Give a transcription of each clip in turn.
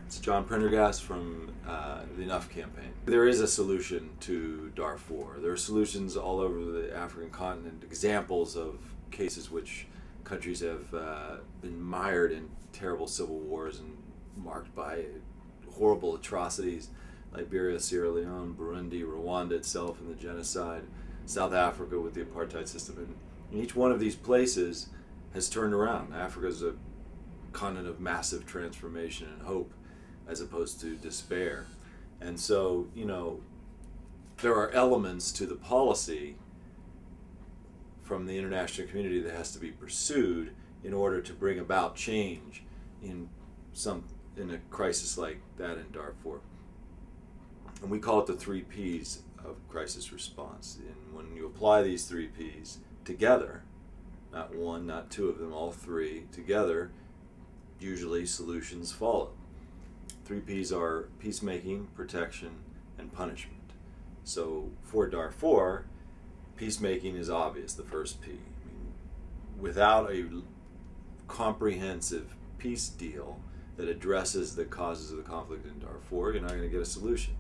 It's John Prendergast from the Enough campaign. There is a solution to Darfur. There are solutions all over the African continent, examples of cases which countries have been mired in terrible civil wars and marked by horrible atrocities. Liberia, Sierra Leone, Burundi, Rwanda itself and the genocide, South Africa with the apartheid system. And each one of these places has turned around. Africa is a continent of massive transformation and hope as opposed to despair. And so, there are elements to the policy from the international community that has to be pursued in order to bring about change in a crisis like that in Darfur. And we call it the 3 Ps of crisis response. And when you apply these 3 Ps together, not one, not two of them, all three together, usually solutions follow. 3 Ps are peacemaking, protection, and punishment. So for Darfur, peacemaking is obvious, the first P. Without a comprehensive peace deal that addresses the causes of the conflict in Darfur, you're not going to get a solution.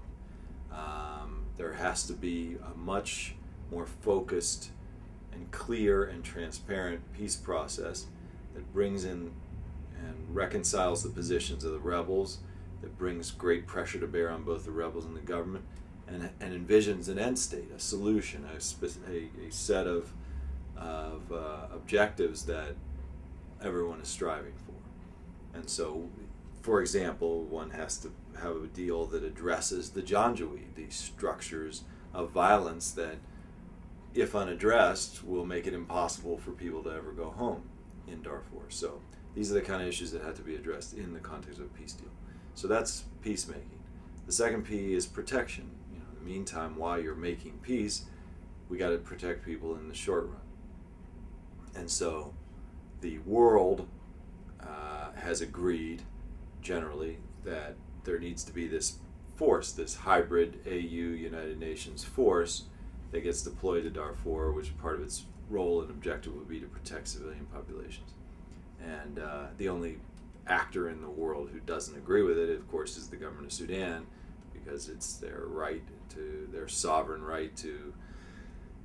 There has to be a much more focused and clear and transparent peace process that brings in and reconciles the positions of the rebels, that brings great pressure to bear on both the rebels and the government, and envisions an end state, a solution, a set of objectives that everyone is striving for. And so, for example, one has to have a deal that addresses the Janjaweed, these structures of violence that, if unaddressed, will make it impossible for people to ever go home in Darfur. So these are the kind of issues that have to be addressed in the context of a peace deal. So that's peacemaking. The second P is protection. In the meantime, while you're making peace, we got to protect people in the short run. And so the world has agreed generally that there needs to be this force, this hybrid AU United Nations force that gets deployed to Darfur, which part of its role and objective would be to protect civilian populations. And the only actor in the world who doesn't agree with it, of course, is the government of Sudan, because it's their sovereign right to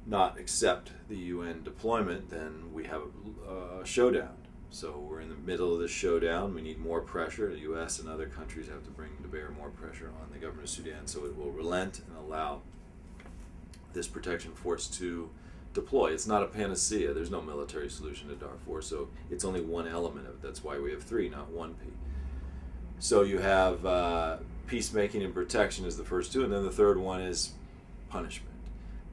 not accept the UN deployment. Then we have a showdown. So we're in the middle of this showdown. We need more pressure. The U.S. and other countries have to bring to bear more pressure on the government of Sudan so it will relent and allow this protection force to deploy. It's not a panacea. There's no military solution to Darfur, so it's only one element of it. That's why we have 3, not 1 P. So you have peacemaking and protection as the first 2, and then the third one is punishment.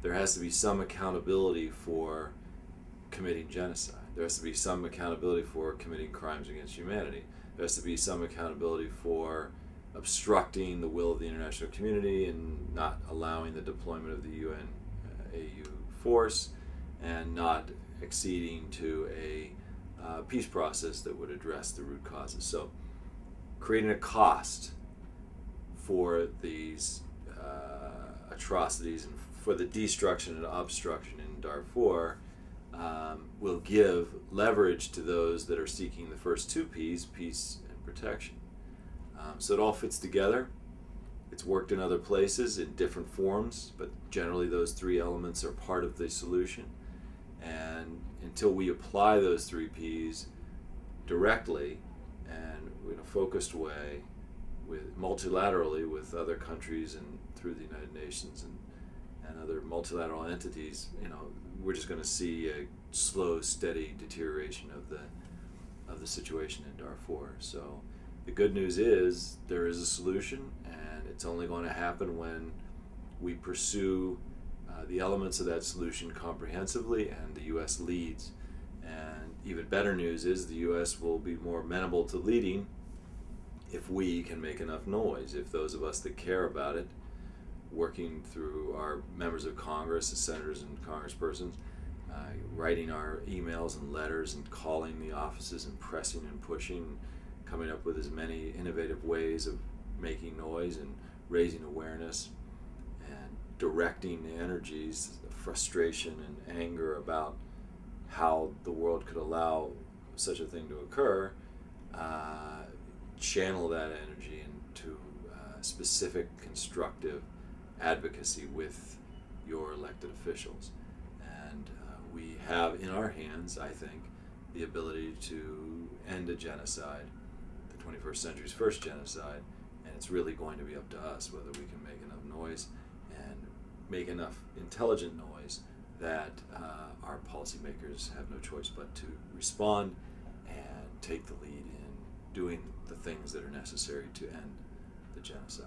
There has to be some accountability for committing genocide. There has to be some accountability for committing crimes against humanity. There has to be some accountability for obstructing the will of the international community and not allowing the deployment of the UN AU force, and not acceding to a peace process that would address the root causes. So creating a cost for these atrocities and for the destruction and obstruction in Darfur will give leverage to those that are seeking the first 2 Ps, peace and protection. So it all fits together. It's worked in other places in different forms, but generally those 3 elements are part of the solution. And until we apply those 3 Ps directly and in a focused way, multilaterally with other countries and through the United Nations and other multilateral entities, we're just going to see a slow, steady deterioration of the situation in Darfur. So the good news is there is a solution, and it's only going to happen when we pursue the elements of that solution comprehensively, and the U.S. leads. And even better news is the U.S. will be more amenable to leading if we can make enough noise, if those of us that care about it, working through our members of Congress, the senators and congresspersons, writing our emails and letters and calling the offices and pressing and pushing, coming up with as many innovative ways of making noise and raising awareness and directing the energies, the frustration and anger about how the world could allow such a thing to occur, channel that energy and specific constructive advocacy with your elected officials. And we have in our hands, I think, the ability to end a genocide, the 21st century's first genocide, and it's really going to be up to us whether we can make enough noise and make enough intelligent noise that our policymakers have no choice but to respond and take the lead in doing the things that are necessary to end the genocide.